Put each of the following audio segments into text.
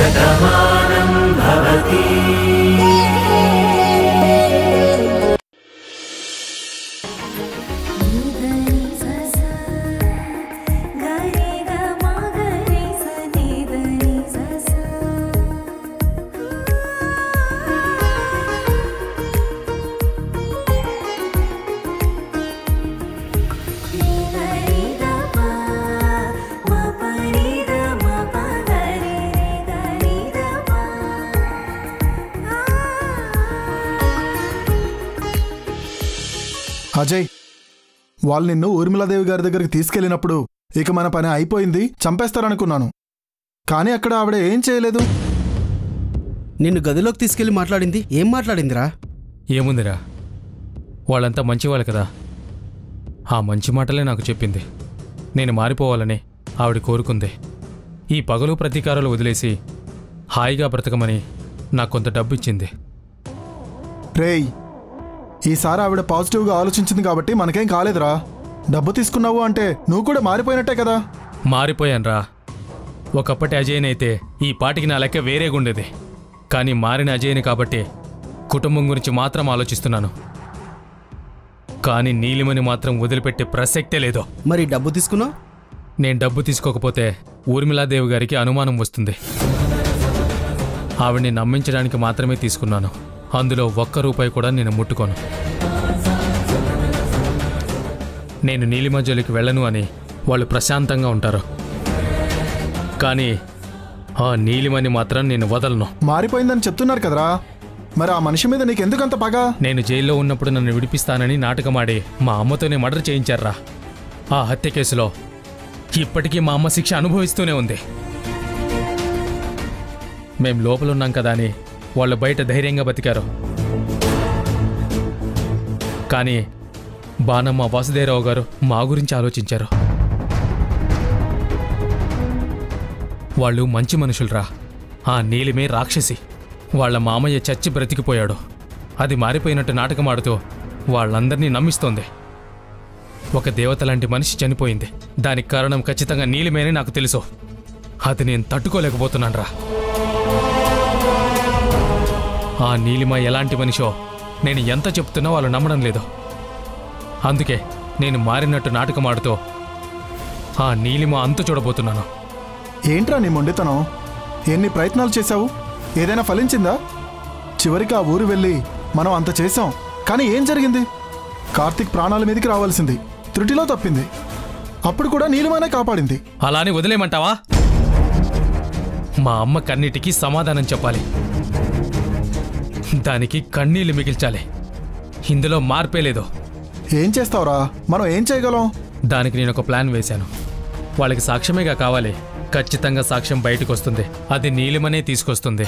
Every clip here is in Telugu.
శతమానం భవతి అజయ్, వాళ్ళు నిన్ను ఊర్మిళాదేవి గారి దగ్గరికి తీసుకెళ్ళినప్పుడు ఇక మన పని అయిపోయింది, చంపేస్తారనుకున్నాను. కానీ అక్కడ ఆవిడ ఏం చేయలేదు. నిన్ను గదిలోకి తీసుకెళ్లి మాట్లాడింది. ఏం మాట్లాడిందిరా? ఏముందిరా, వాళ్ళంతా మంచివాళ్ళు కదా. ఆ మంచి మాటలే నాకు చెప్పింది. నేను మారిపోవాలని ఆవిడ కోరుకుంది. ఈ పగలు ప్రతీకారాలు వదిలేసి హాయిగా బ్రతకమని నాకు కొంత డబ్బు ఇచ్చింది. రేయ్, ఈసారి ఆవిడ పాజిటివ్గా ఆలోచించింది కాబట్టి మనకేం కాలేదురా. డబ్బు తీసుకున్నావు అంటే నువ్వు కూడా మారిపోయినట్టే కదా. మారిపోయానురా. ఒకప్పటి అజయ్నైతే ఈ పాటికి నా లెక్క వేరేగుండేది. కానీ మారిన అజయ్ని కాబట్టి కుటుంబం గురించి మాత్రం ఆలోచిస్తున్నాను. కానీ నీలిమని మాత్రం వదిలిపెట్టే ప్రసక్తే లేదు. మరి డబ్బు తీసుకున్నావు? నేను డబ్బు తీసుకోకపోతే ఊర్మిళాదేవి గారికి అనుమానం వస్తుంది. ఆవిడ్ని నమ్మించడానికి మాత్రమే తీసుకున్నాను. అందులో ఒక్క రూపాయి కూడా నేను ముట్టుకోను. నేను నీలిమ జోలికి వెళ్ళను అని వాళ్ళు ప్రశాంతంగా ఉంటారు. కానీ ఆ నీలిమని మాత్రం నేను వదలను. మారిపోయిందని చెప్తున్నారు కదరా, మరి ఆ మనిషి మీద నీకెందుకంత పగ? నేను జైల్లో ఉన్నప్పుడు నన్ను విడిపిస్తానని నాటకమాడి మా అమ్మతోనే మర్డర్ చేయించారా. ఆ హత్య కేసులో ఇప్పటికీ మా అమ్మ శిక్ష అనుభవిస్తూనే ఉంది. మేం లోపలున్నాం కదా అని వాళ్ళు బయట ధైర్యంగా బతికారు. కానీ బాణమ్మ వాసుదేవరావు గారు మా గురించి ఆలోచించారు. వాళ్ళు మంచి మనుషులరా. ఆ నీలిమే రాక్షసి. వాళ్ళ మామయ్య చచ్చి బ్రతికిపోయాడు. అది మారిపోయినట్టు నాటకమాడుతూ వాళ్ళందరినీ నమ్మిస్తోంది. ఒక దేవత లాంటి మనిషి చనిపోయింది. దానికి కారణం ఖచ్చితంగా నీలిమేనే నాకు తెలుసు. అది నేను తట్టుకోలేకపోతున్నానురా. ఆ నీలిమ ఎలాంటి మనిషో నేను ఎంత చెప్తున్నా వాళ్ళు నమ్మడం లేదు. అందుకే నేను మారినట్టు నాటకమాడుతూ ఆ నీలిమ అంతు చూడబోతున్నాను. ఏంట్రా నీ మొండితనం? ఎన్ని ప్రయత్నాలు చేశావు? ఏదైనా ఫలించిందా? చివరికి ఆ ఊరు వెళ్ళి మనం అంత చేశాం, కానీ ఏం జరిగింది? కార్తీక్ ప్రాణాల మీదకి రావాల్సింది త్రుటిలో తప్పింది. అప్పుడు కూడా నీలిమనే కాపాడింది. అలానే వదిలేయమంటావా? మా అమ్మ కన్నిటికీ సమాధానం చెప్పాలి. దానికి కన్నీళ్లు మిగిల్చాలి. ఇందులో మార్పే లేదు. ఏం చేస్తావురా? మనం ఏం చేయగలం? దానికి నేను ఒక ప్లాన్ వేశాను. వాళ్ళకి సాక్ష్యమేగా కావాలి. ఖచ్చితంగా సాక్ష్యం బయటకు వస్తుంది. అది నీలిమనే తీసుకొస్తుంది.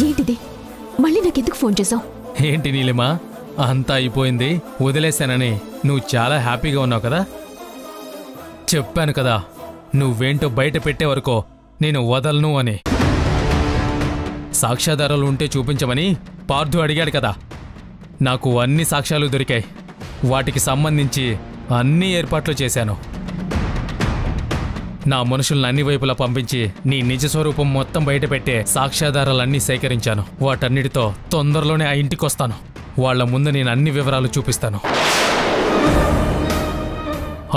ఏంటిది? మళ్ళీ నాకెందుకు ఫోన్ చేసావు? ఏంటి నీలిమా, అంతా అయిపోయింది వదిలేశానని నువ్వు చాలా హ్యాపీగా ఉన్నావు కదా. చెప్పాను కదా, నువ్వేంటో బయట పెట్టే వరకు నేను వదలను అని. సాక్ష్యాధారాలు ఉంటే చూపించమని పార్థు అడిగాడు కదా. నాకు అన్ని సాక్ష్యాలు దొరికాయి. వాటికి సంబంధించి అన్ని ఏర్పాట్లు చేశాను. నా మనుషులను అన్ని వైపులా పంపించి నీ నిజ స్వరూపం మొత్తం బయట పెట్టే సాక్ష్యాధారాలన్నీ సేకరించాను. వాటన్నిటితో తొందరలోనే ఆ ఇంటికొస్తాను. వాళ్ల ముందు నేను అన్ని వివరాలు చూపిస్తాను.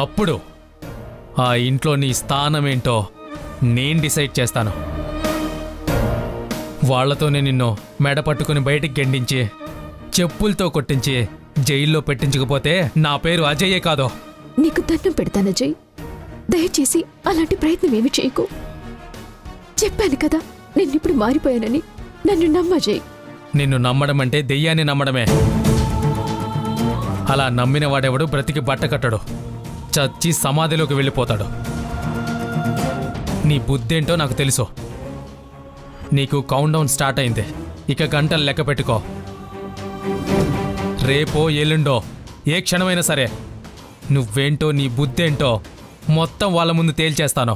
అప్పుడు ఆ ఇంట్లో నీ స్థానమేంటో నేను డిసైడ్ చేస్తాను. వాళ్లతోనే నిన్ను మెడ పట్టుకుని బయటికి గెండించి చెప్పులతో కొట్టించి జైల్లో పెట్టించకపోతే నా పేరు అజయ్యే కాదో. నీకు దండం పెడతాను అజయ్, దయచేసి అలాంటి ప్రయత్నం ఏమి చేయకు. చెప్పాను కదా నేనిప్పుడు మారిపోయానని. నన్ను నమ్మజయ్. నిన్ను నమ్మడం అంటే దెయ్యాన్ని నమ్మడమే. అలా నమ్మిన వాడెవడు బ్రతికి బట్టకట్టడు, చచ్చి సమాధిలోకి వెళ్ళిపోతాడు. నీ బుద్ధేంటో నాకు తెలుసు. నీకు కౌంట్ డౌన్ స్టార్ట్ అయింది. ఇక గంటలు లెక్క పెట్టుకో. రేపో ఎల్లుండో ఏ క్షణమైనా సరే నువ్వేంటో నీ బుద్ధేంటో మొత్తం వాళ్ళ ముందు తేల్చేస్తాను.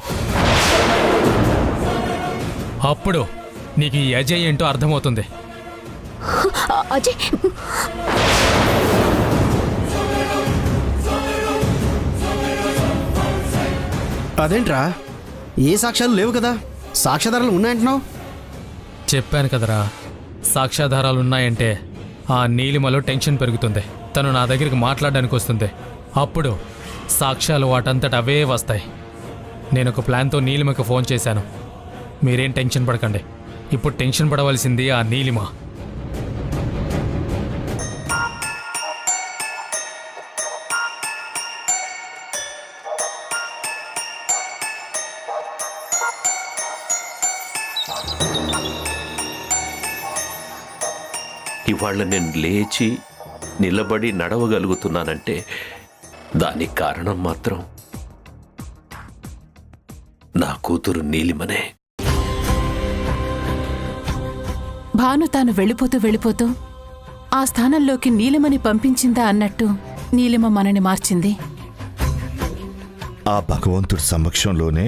అప్పుడు నీకు ఈ అజయ్ ఏంటో అర్థమవుతుంది. అజయ్ అదేంట్రా, ఏ సాక్ష్యాలు లేవు కదా, సాక్ష్యాధారాలు ఉన్నాయంటున్నావు? చెప్పాను కదరా, సాక్ష్యాధారాలున్నాయంటే ఆ నీలిమలో టెన్షన్ పెరుగుతుంది. తను నా దగ్గరికి మాట్లాడడానికి వస్తుంది. అప్పుడు సాక్ష్యాలు వాటంతట అవే వస్తాయి. నేను ఒక ప్లాన్తో నీలిమకి ఫోన్ చేశాను. మీరేం టెన్షన్ పడకండి. ఇప్పుడు టెన్షన్ పడవలసింది ఆ నీలిమ. ఇవాళ నేను లేచి నిలబడి నడవగలుగుతున్నానంటే దానికి కారణం మాత్రం నా కూతురు నీలిమనే. భాను తాను వెళ్ళిపోతూ ఆ స్థానంలోకి నీలిమని పంపించిందా అన్నట్టు నీలిమ మనని మార్చింది. ఆ భగవంతుడి సమక్షంలోనే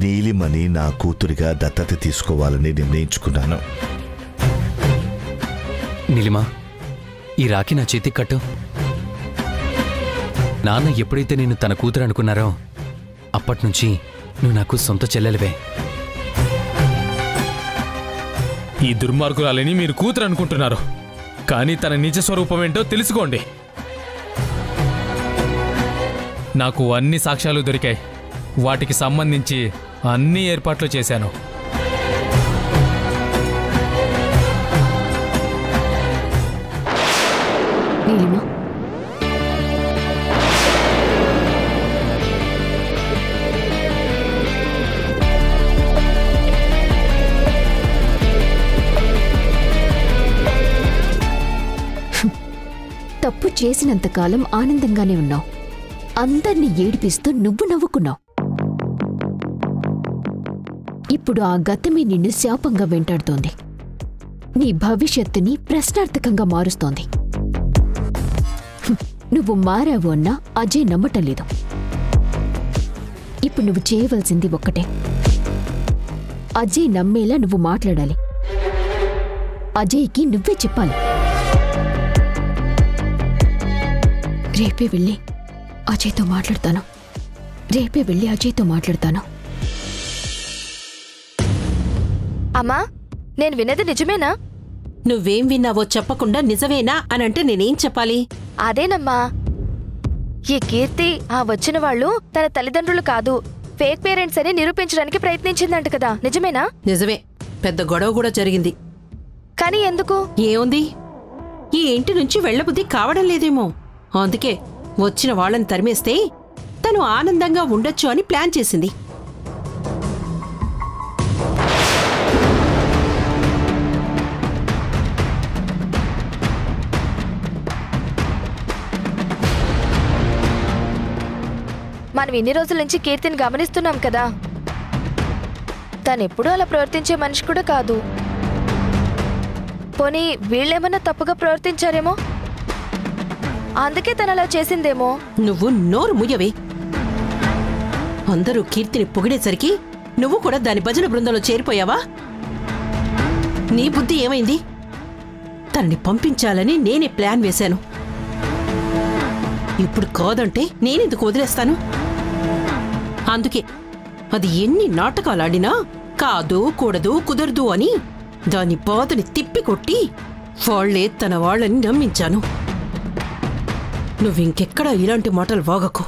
నీలిమని నా కూతురిగా దత్తత తీసుకోవాలని నిర్ణయించుకున్నాను. నీలిమా, ఈ రాఖీ నా చేతికి కట్టు. నాన్న ఎప్పుడైతే నేను తన కూతురు అనుకున్నారో అప్పటినుంచి నువ్వు నాకు సొంత చెల్లెలివే. ఈ దుర్మార్గురాలని మీరు కూతురు అనుకుంటున్నారు, కానీ తన నిజ స్వరూపం ఏంటో తెలుసుకోండి. నాకు అన్ని సాక్ష్యాలు దొరికాయి. వాటికి సంబంధించి అన్ని ఏర్పాట్లు చేశాను. నీలిమ, తప్పు చేసినంతకాలం ఆనందంగానే ఉన్నావు. అందర్నీ ఏడిపిస్తూ నువ్వు నవ్వుకున్నావు. ఇప్పుడు ఆ గతమే నిన్ను శాపంగా వెంటాడుతోంది. నీ భవిష్యత్తుని ప్రశ్నార్థకంగా మారుస్తోంది. నువ్వు మారావు అన్నా అజయ్ నమ్మటం లేదు. ఇప్పుడు నువ్వు చేయవలసింది ఒక్కటే, అజయ్ నమ్మేలా నువ్వు మాట్లాడాలి. అజయ్కి నువ్వే చెప్పాలి. రేపే వెళ్ళి అజయ్తో మాట్లాడతాను. అమ్మా, నేను విన్నది నిజమేనా? నువ్వేం విన్నావో చెప్పకుండా నిజమేనా అనంటే నేనేం చెప్పాలి? అదేనమ్మా, ఈ కీర్తి ఆ వచ్చిన వాళ్ళు తన తల్లిదండ్రులు కాదు, ఫేక్ పేరెంట్స్ అని నిరూపించడానికి ప్రయత్నించిందంట కదా, నిజమేనా? నిజమే, పెద్ద గొడవ కూడా జరిగింది. కానీ ఎందుకు? ఏముంది, ఈ ఇంటి నుంచి వెళ్లబుద్ధి కావడం లేదేమో. అందుకే వచ్చిన వాళ్ళని తరిమేస్తే తను ఆనందంగా ఉండొచ్చు అని ప్లాన్ చేసింది. మనం ఇన్ని రోజుల నుంచి కీర్తిని గమనిస్తున్నాం కదా, తనెప్పుడూ అలా ప్రవర్తించే మనిషి కూడా కాదు. పోనీ వీళ్ళేమన్నా తప్పుగా ప్రవర్తించారేమో, అందుకే తను అలా చేసిందేమో. నువ్వు నోరు ముయ్యవే. అందరూ కీర్తిని పొగిడేసరికి నువ్వు కూడా దాని భజన బృందంలో చేరిపోయావా? నీ బుద్ధి ఏమైంది? తనని పంపించాలని నేనే ప్లాన్ వేశాను. ఇప్పుడు కాదంటే నేనెందుకు వదిలేస్తాను? అందుకే అది ఎన్ని నాటకాలాడినా కాదు, కూడదు, కుదరదు అని దాని బాధని తిప్పికొట్టి వాళ్లే తన వాళ్ళని నమ్మించాను. నువ్వింకెక్కడా ఇలాంటి మాటలు వాగకు.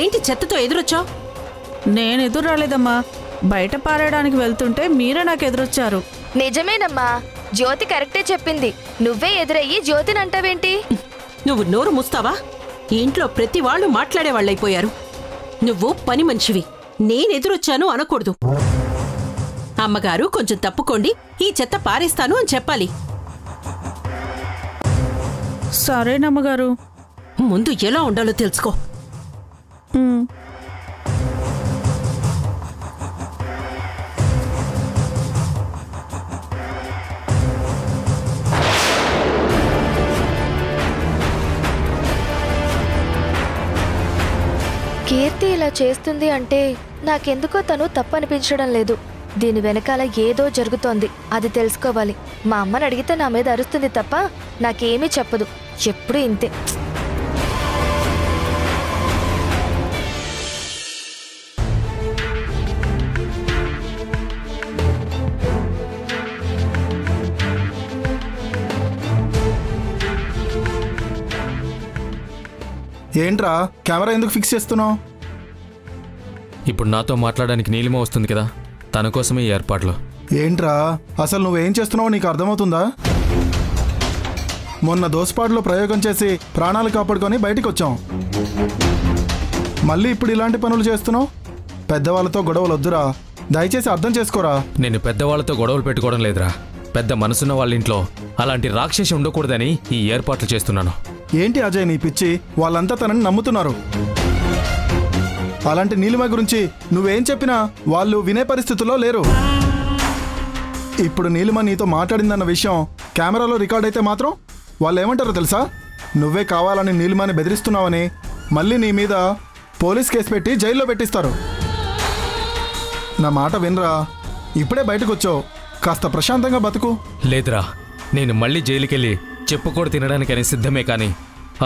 ఏంటి చెత్తతో ఎదురొచ్చావు? నేను ఎదురు రాలేదమ్మా, బయట పారేయడానికి వెళ్తుంటే మీరే నాకు ఎదురొచ్చారు. నిజమేనమ్మా, జ్యోతి కరెక్టే చెప్పింది. నువ్వే ఎదురయ్యి జ్యోతిని అంటావేంటి? నువ్వు నోరు మూస్తావా? ఇంట్లో ప్రతి వాళ్ళు మాట్లాడేవాళ్ళైపోయారు. నువ్వు పని మనిషివి, నేనెదురొచ్చాను అనకూడదు. అమ్మగారు కొంచెం తప్పుకోండి, ఈ చెత్త పారేస్తాను అని చెప్పాలి. సరేనమ్మగారు. ముందు ఎలా ఉండాలో తెలుసుకో. కీర్తి ఇలా చేస్తుంది అంటే నాకెందుకో తను తప్పనిపించడం లేదు. దీని వెనకాల ఏదో జరుగుతోంది, అది తెలుసుకోవాలి. మా అమ్మని అడిగితే నా మీద అరుస్తుంది తప్ప నాకేమీ చెప్పదు. ఎప్పుడూ ఇంతే. ఏంట్రా కెమెరా ఎందుకు ఫిక్స్ చేస్తున్నావు? ఇప్పుడు నాతో మాట్లాడడానికి నీలిమ వస్తుంది కదా, తన కోసమే ఈ ఏర్పాట్లు. ఏంట్రా అసలు నువ్వేం చేస్తున్నావో నీకు అర్థమవుతుందా? మొన్న దోసపాటులో ప్రయోగం చేసి ప్రాణాలు కాపాడుకొని బయటికి వచ్చాం. మళ్ళీ ఇప్పుడు ఇలాంటి పనులు చేస్తున్నావు? పెద్దవాళ్ళతో గొడవలు వద్దురా, దయచేసి అర్థం చేసుకోరా. నేను పెద్దవాళ్ళతో గొడవలు పెట్టుకోవడం లేదురా. పెద్ద మనసున్న వాళ్ళ ఇంట్లో అలాంటి రాక్షసి ఉండకూడదని ఈ ఏర్పాట్లు చేస్తున్నాను. ఏంటి అజయ్ నీ పిచ్చి? వాళ్ళంతా తనని నమ్ముతున్నారు. అలాంటి నీలిమ గురించి నువ్వేం చెప్పినా వాళ్ళు వినే పరిస్థితుల్లో లేరు. ఇప్పుడు నీలిమ నీతో మాట్లాడిందన్న విషయం కెమెరాలో రికార్డ్ అయితే మాత్రం వాళ్ళు ఏమంటారో తెలుసా? నువ్వే కావాలని నీలిమని బెదిరిస్తున్నావని మళ్ళీ నీ మీద పోలీస్ కేసు పెట్టి జైల్లో పెట్టిస్తారు. నా మాట వినరా, ఇప్పుడే బయటకు వచ్చావు, కాస్త ప్రశాంతంగా బతుకు. లేదురా, నేను మళ్ళీ జైలుకెళ్ళి చెప్పుకోడు తినడానికని సిద్ధమే, కానీ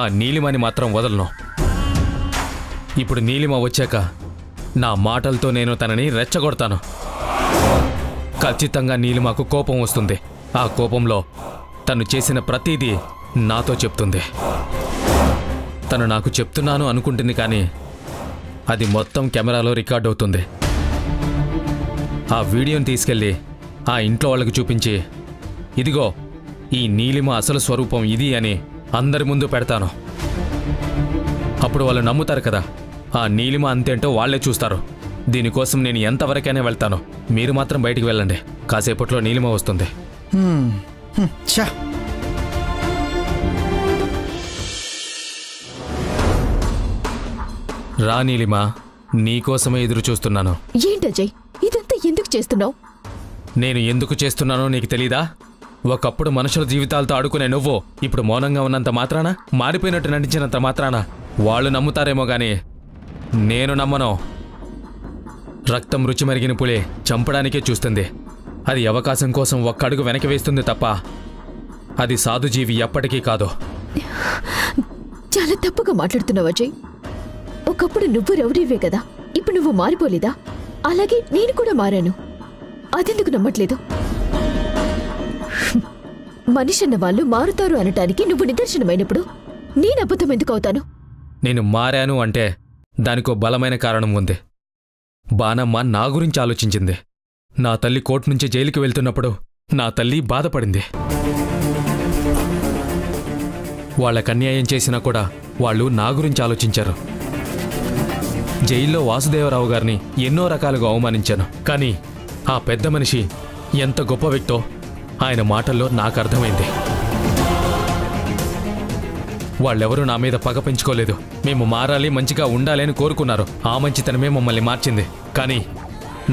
ఆ నీలిమని మాత్రం వదలను. ఇప్పుడు నీలిమ వచ్చాక నా మాటలతో నేను తనని రెచ్చగొడతాను. ఖచ్చితంగా నీలిమకు కోపం వస్తుంది. ఆ కోపంలో తను చేసిన ప్రతిదీ నాతో చెప్తుంది. తను నాకు చెప్తున్నాను అనుకుంటుంది, కానీ అది మొత్తం కెమెరాలో రికార్డ్ అవుతుంది. ఆ వీడియోని తీసుకెళ్ళి ఆ ఇంట్లో వాళ్ళకి చూపించి, ఇదిగో ఈ నీలిమ అసలు స్వరూపం ఇది అని అందరి ముందు పెడతాను. అప్పుడు వాళ్ళు నమ్ముతారు కదా, ఆ నీలిమ అంతేంటో వాళ్లే చూస్తారు. దీనికోసం నేను ఎంతవరకైనా వెళ్తాను. మీరు మాత్రం బయటికి వెళ్ళండి, కాసేపట్లో నీలిమ వస్తుంది. రా నీలిమ, నీకోసమే ఎదురు చూస్తున్నాను. ఏంటజయ్ ఇదంతా ఎందుకు చేస్తున్నావు? నేను ఎందుకు చేస్తున్నానో నీకు తెలీదా? ఒకప్పుడు మనుషుల జీవితాలతో ఆడుకునే నువ్వు ఇప్పుడు మౌనంగా ఉన్నంత మాత్రాన, మారిపోయినట్టు నటించినంత మాత్రాన వాళ్ళు నమ్ముతారేమో గాని నేను నమ్మను. రక్తం రుచి మరిగిన పులి చంపడానికే చూస్తుంది. అది అవకాశం కోసం ఒక్క అడుగు వెనక్కి వేస్తుంది తప్ప అది సాధుజీవి ఎప్పటికీ కాదు. చాలా తప్పుగా మాట్లాడుతున్నావు అజయ్. ఒకప్పుడు నువ్వు రౌడీవే కదా, ఇప్పుడు నువ్వు మారిపోలేదా? అలాగే నేను కూడా మారాను. అదెందుకు నమ్మట్లేదు? మనిషి అన్న వాళ్ళు మారుతారు అనటానికి నువ్వు నిదర్శనమైనప్పుడు నేను అబద్ధం ఎందుకు అవుతాను? నేను మారాను అంటే దానికో బలమైన కారణం ఉంది. బాణమ్మ నా గురించి ఆలోచించింది. నా తల్లి కోర్టు నుంచి జైలుకి వెళ్తున్నప్పుడు నా తల్లి బాధపడింది. వాళ్ళకి అన్యాయం చేసినా కూడా వాళ్ళు నా గురించి ఆలోచించారు. జైల్లో వాసుదేవరావు గారిని ఎన్నో రకాలుగా అవమానించాను, కానీ ఆ పెద్ద మనిషి ఎంత గొప్ప వ్యక్తో ఆయన మాటల్లో నాకు అర్థమైంది. వాళ్ళెవరూ నా మీద పగ పెంచుకోలేదు. మేము మారాలి, మంచిగా ఉండాలి అని కోరుకున్నారు. ఆ మంచితనమే మమ్మల్ని మార్చింది. కానీ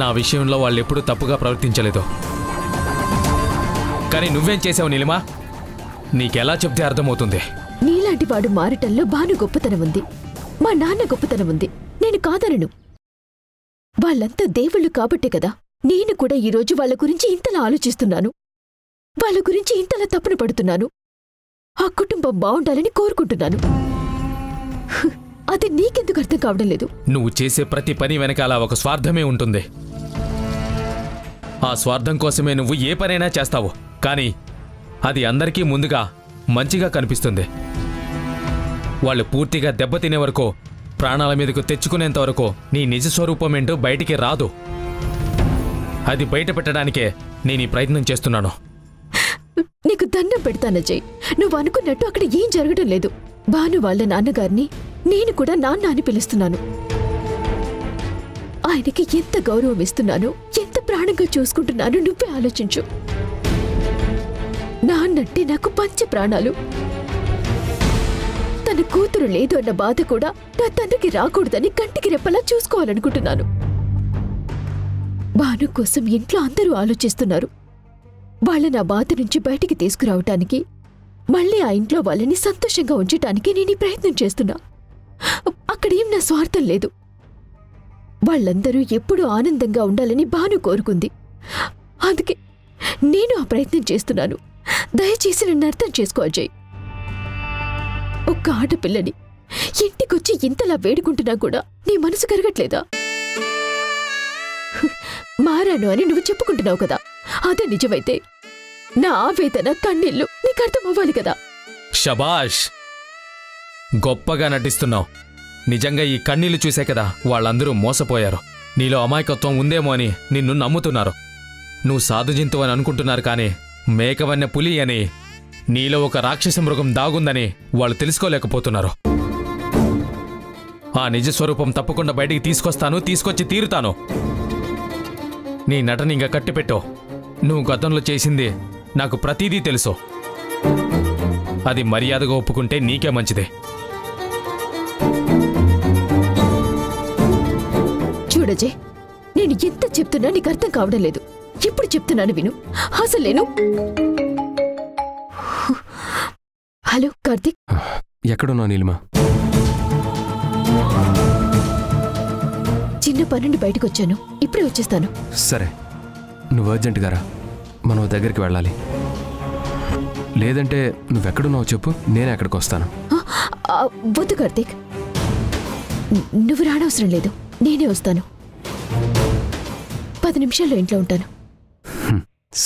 నా విషయంలో వాళ్ళెప్పుడూ తప్పుగా ప్రవర్తించలేదు. కానీ నువ్వేం చేసావు నీలిమా? నీకెలా చెప్తే అర్థమవుతుంది? నీలాంటి వాడు మారటంలో భాను గొప్పతనం ఉంది, మా నాన్న గొప్పతనం ఉంది. నేను కాదనను. వాళ్ళంతా దేవుళ్ళు కాబట్టే కదా నేను కూడా ఈరోజు వాళ్ళ గురించి ఇంతలా ఆలోచిస్తున్నాను, వాళ్ళ గురించి ఇంతలా తప్పున పడుతున్నాను. ఆ కుటుంబం బావుండాలని కోరుకుంటున్నాను. అది నీకెందుకు అర్థం కావడం లేదు? నువ్వు చేసే ప్రతి పని వెనకాల ఒక స్వార్థమే ఉంటుంది. ఆ స్వార్థం కోసమే నువ్వు ఏ పనైనా చేస్తావు, కానీ అది అందరికీ ముందుగా మంచిగా కనిపిస్తుంది. వాళ్ళు పూర్తిగా దెబ్బతినే వరకు, ప్రాణాల మీదకు తెచ్చుకునేంత వరకు నీ నిజ స్వరూపం ఏంటో బయటికి రాదు. అది బయట పెట్టడానికే నేను ఈ ప్రయత్నం చేస్తున్నాను. నీకు దండం పెడతానజయ్. నువ్వు అనుకున్నట్టు అక్కడ ఏం జరగడం లేదు. భాను వాళ్ళ నాన్నగారిని నేను కూడా నాన్న అని పిలుస్తున్నాను. ఆయనకి ఎంత గౌరవం ఇస్తున్నానో, ఎంత ప్రాణంగా చూసుకుంటున్నాను నువ్వే ఆలోచించు. నాన్నంటే నాకు పంచ ప్రాణాలు. తన కూతురు లేదు అన్న బాధ కూడా నా తండ్రికి రాకూడదని కంటికి రెప్పలా చూసుకోవాలనుకుంటున్నాను. భాను కోసం ఇంట్లో అందరూ ఆలోచిస్తున్నారు. వాళ్ళ నా బాధ నుంచి బయటికి తీసుకురావటానికి, మళ్ళీ ఆ ఇంట్లో వాళ్ళని సంతోషంగా ఉంచటానికి నేను ఈ ప్రయత్నం చేస్తున్నా. అక్కడేం నా స్వార్థం లేదు. వాళ్ళందరూ ఎప్పుడూ ఆనందంగా ఉండాలని భాను కోరుకుంది. అందుకే నేను ఆ ప్రయత్నం చేస్తున్నాను. దయచేసి నన్ను అర్థం చేసుకో అజయ్. ఒక్క ఆడపిల్లని ఇంటికొచ్చి ఇంతలా వేడుకుంటున్నా కూడా నీ మనసు కరగట్లేదా? మారాను అని నువ్వు చెప్పుకుంటున్నావు కదా, అదే నిజమైతే నా ఆవేదన కన్నీళ్లు నీకు అర్థం అవ్వాలి కదా. షబాష్, గొప్పగా నటిస్తున్నావు. నిజంగా ఈ కన్నీళ్లు చూసే కదా వాళ్ళందరూ మోసపోయారు. నీలో అమాయకత్వం ఉందేమో అని నిన్ను నమ్ముతున్నారు. నువ్వు సాధు జంతువు అని అనుకుంటున్నారు, కానీ మేకవన్న పులి అని, నీలో ఒక రాక్షస మృగం దాగుందని వాళ్ళు తెలుసుకోలేకపోతున్నారు. ఆ నిజస్వరూపం తప్పకుండా బయటికి తీసుకొచ్చి తీరుతాను. నీ నటన ఇంకా కట్టిపెట్టో. నువ్వు గతంలో చేసింది నాకు ప్రతీదీ తెలుసు. అది మర్యాదగా ఒప్పుకుంటే నీకే మంచిదే. చూడజయ్, నేను ఎంత చెప్తున్నా నీకు అర్థం కావడం లేదు. ఇప్పుడు చెప్తున్నాను విను. అసలు నేను హలో కార్తీక్, ఎక్కడున్నావు నీలిమా? చిన్న పనుండి బయటకు వచ్చాను, ఇప్పుడే వచ్చేస్తాను. సరే, నువ్వు అర్జెంటుగా రా, మనం దగ్గరికి వెళ్ళాలి. లేదంటే నువ్వెక్కడున్నావు చెప్పు, నేనే అక్కడికి వస్తాను. వద్దు కార్తీక్, నువ్వు రానవసరం లేదు, నేనే వస్తాను. 10 నిమిషాల్లో ఇంట్లో ఉంటాను.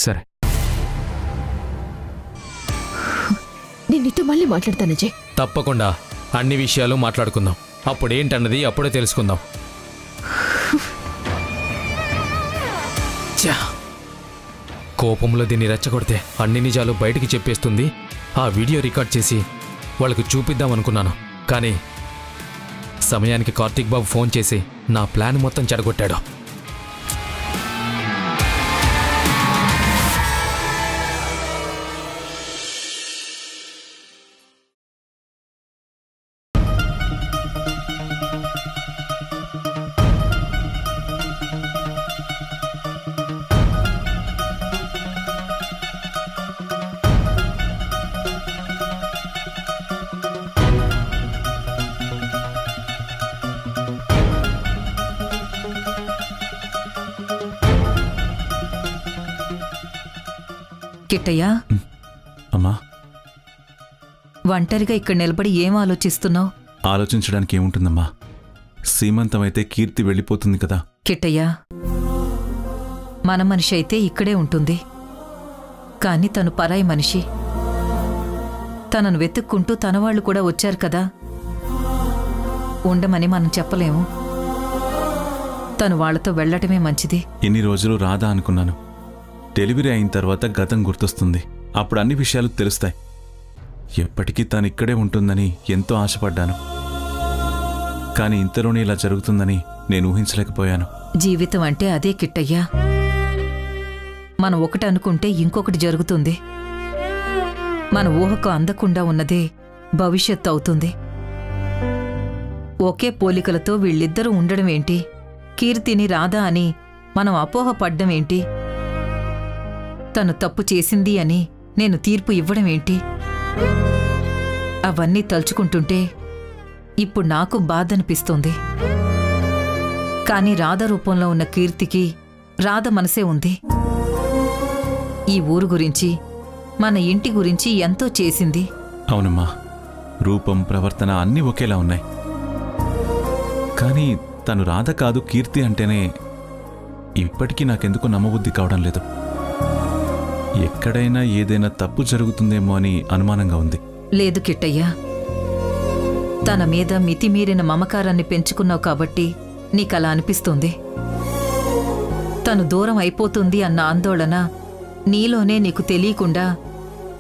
సరే, నేను నీతో మళ్ళీ మాట్లాడతాను అజయ్. తప్పకుండా అన్ని విషయాలు మాట్లాడుకుందాం. అప్పుడేంటన్నది అప్పుడే తెలుసుకుందాం. కోపంలో దీన్ని రెచ్చగొడితే అన్ని నిజాలు బయటికి చెప్పేస్తుంది. ఆ వీడియో రికార్డ్ చేసి వాళ్ళకు చూపిద్దామనుకున్నాను, కానీ సమయానికి కార్తీక్ బాబు ఫోన్ చేసి నా ప్లాన్ మొత్తం చెడగొట్టాడు. కిట్టయ్యా, అమ్మా, ఒంటరిగా ఇక్కడ నిలబడి ఏం ఆలోచిస్తున్నావు? ఆలోచించడానికి ఏముంటుందమ్మా, సీమంతమైతే కీర్తి వెళ్ళిపోతుంది కదా. కిట్టయ్యా, మన మనిషి అయితే ఇక్కడే ఉంటుంది, కాని తను పరాయి మనిషి. తనను వెతుక్కుంటూ తనవాళ్లు కూడా వచ్చారు కదా, ఉండమని మనం చెప్పలేము. తను వాళ్లతో వెళ్లటమే మంచిది. ఎన్ని రోజులు రాదా అనుకున్నాను. డెలివరీ అయిన తర్వాత గతం గుర్తొస్తుంది. అప్పుడు అన్ని విషయాలు తెలుస్తాయి. ఎప్పటికీ తను ఇక్కడే ఉంటుందని ఎంతో ఆశపడ్డాను, కానీ ఇంతలోనే ఇలా జరుగుతుందని నేను ఊహించలేకపోయాను. జీవితం అంటే అదే కిట్టయ్యా. మనం ఒకటి అనుకుంటే ఇంకొకటి జరుగుతుంది. మన ఊహకు అందకుండా ఉన్నదే భవిష్యత్తు అవుతుంది. ఒకే పోలికలతో వీళ్ళిద్దరూ ఉండడం ఏంటి, కీర్తిని రాదా అని మనం అపోహపడ్డం ఏంటి, తను తప్పు చేసింది అని నేను తీర్పు ఇవ్వడం ఏంటి, అవన్నీ తలుచుకుంటుంటే ఇప్పుడు నాకు బాధనిపిస్తోంది. కాని రాధ రూపంలో ఉన్న కీర్తికి రాధ మనసే ఉంది. ఈ ఊరు గురించి, మన ఇంటి గురించి ఎంతో చేసింది. అవునమ్మా, రూపం ప్రవర్తన అన్నీ ఒకేలా ఉన్నాయి. కానీ తను రాధ కాదు కీర్తి అంటేనే ఇప్పటికీ నాకెందుకు నమ్మబుద్ధి కావడం లేదు. ఎక్కడైనా ఏదైనా తప్పు జరుగుతుందేమో అని అనుమానంగా ఉంది. లేదు కిట్టయ్యా, తన మీద మితిమీరిన మమకారాన్ని పెంచుకున్నావు కాబట్టి నీకలా అనిపిస్తుంది. తను దూరం అయిపోతుంది అన్న ఆందోళన నీలోనే నీకు తెలియకుండా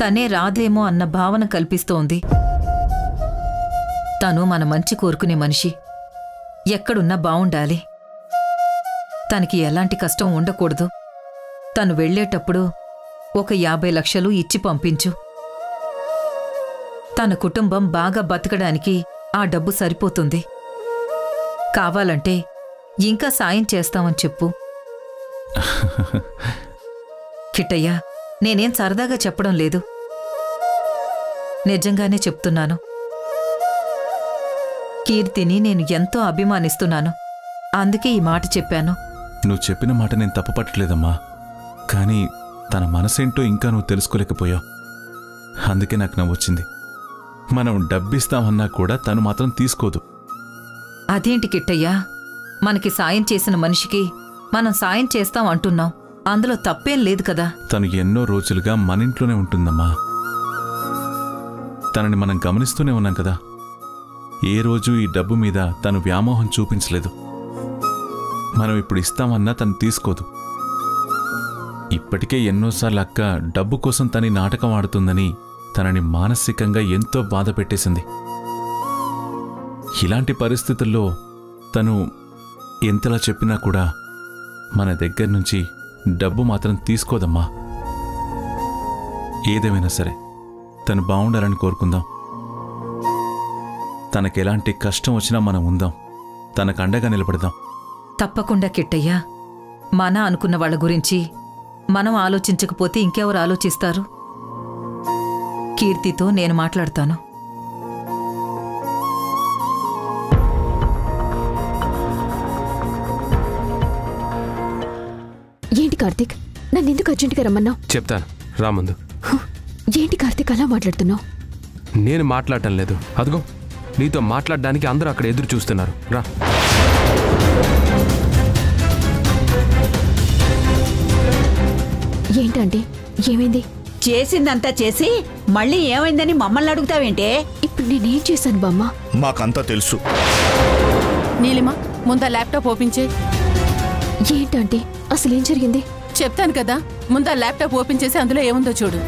తనే రాదేమో అన్న భావన కల్పిస్తోంది. తను మన మంచి కోరుకునే మనిషి, ఎక్కడున్నా బావుండాలి. తనకి ఎలాంటి కష్టం ఉండకూడదు. తను వెళ్ళేటప్పుడు ఒక 50 లక్షలు ఇచ్చి పంపించు. తన కుటుంబం బాగా బతకడానికి ఆ డబ్బు సరిపోతుంది. కావాలంటే ఇంకా సాయం చేస్తామని చెప్పు. కిట్టయ్య, నేనేం సరదాగా చెప్పడం లేదు, నిజంగానే చెప్తున్నాను. కీర్తిని నేను ఎంతో అభిమానిస్తున్నాను, అందుకే ఈ మాట చెప్పాను. నువ్వు చెప్పిన మాట నేను తప్పుపట్టలేదమ్మా, కానీ తన మనసేంటో ఇంకా నువ్వు తెలుసుకోలేకపోయావు. అందుకే నాకు నవ్వొచ్చింది. మనం డబ్బిస్తామన్నా కూడా తను మాత్రం తీసుకోదు. అదేంటి కిట్టయ్యా, మనకి సాయం చేసిన మనిషికి మనం సాయం చేస్తాం అంటున్నాం, అందులో తప్పేం లేదు కదా. తను ఎన్నో రోజులుగా మన ఇంట్లోనే ఉంటుందమ్మా. తనని మనం గమనిస్తూనే ఉన్నాం కదా. ఏ రోజు ఈ డబ్బు మీద తను వ్యామోహం చూపించలేదు. మనం ఇప్పుడు ఇస్తామన్నా తను తీసుకోదు. ఇప్పటికే ఎన్నోసార్లు అక్క డబ్బు కోసం తని నాటకం ఆడుతుందని తనని మానసికంగా ఎంతో బాధ పెట్టేసింది. ఇలాంటి పరిస్థితుల్లో తను ఎంతలా చెప్పినా కూడా మన దగ్గర నుంచి డబ్బు మాత్రం తీసుకోదమ్మా. ఏదేమైనా సరే తను బాగుండాలని కోరుకుందాం. తనకెలాంటి కష్టం వచ్చినా మనం ఉందాం, తనకు అండగా నిలబడదాం. తప్పకుండా కిట్టయ్యా. మన అనుకున్న వాళ్ళ గురించి మనం ఆలోచించకపోతే ఇంకెవరు ఆలోచిస్తారు? కీర్తితో నేను మాట్లాడతాను. ఏంటి కార్తీక్, నన్నెందుకు అర్జెంటుగా రమ్మన్నావు? చెప్తాను, రా ముందు. ఏంటి కార్తీక్ అలా మాట్లాడుతున్నావు? నేను మాట్లాడటం లేదు, అదిగో నీతో మాట్లాడడానికి అందరూ అక్కడ ఎదురు చూస్తున్నారు. రా. ఏంటండి, ఏమైంది? చేసిందంతా చేసి మళ్ళీ ఏమైందని మమ్మల్ని అడుగుతావేంటే? ఇప్పుడు నేనేం చేశాను బామ్మ? మాకంతా తెలుసు. నీలిమ, ముందా ల్యాప్టాప్ ఓపెన్ చేయి. ఏంటంటే అసలేం జరిగింది? చెప్తాను కదా, ముందా ల్యాప్టాప్ ఓపెన్ చేసి అందులో ఏముందో చూడు.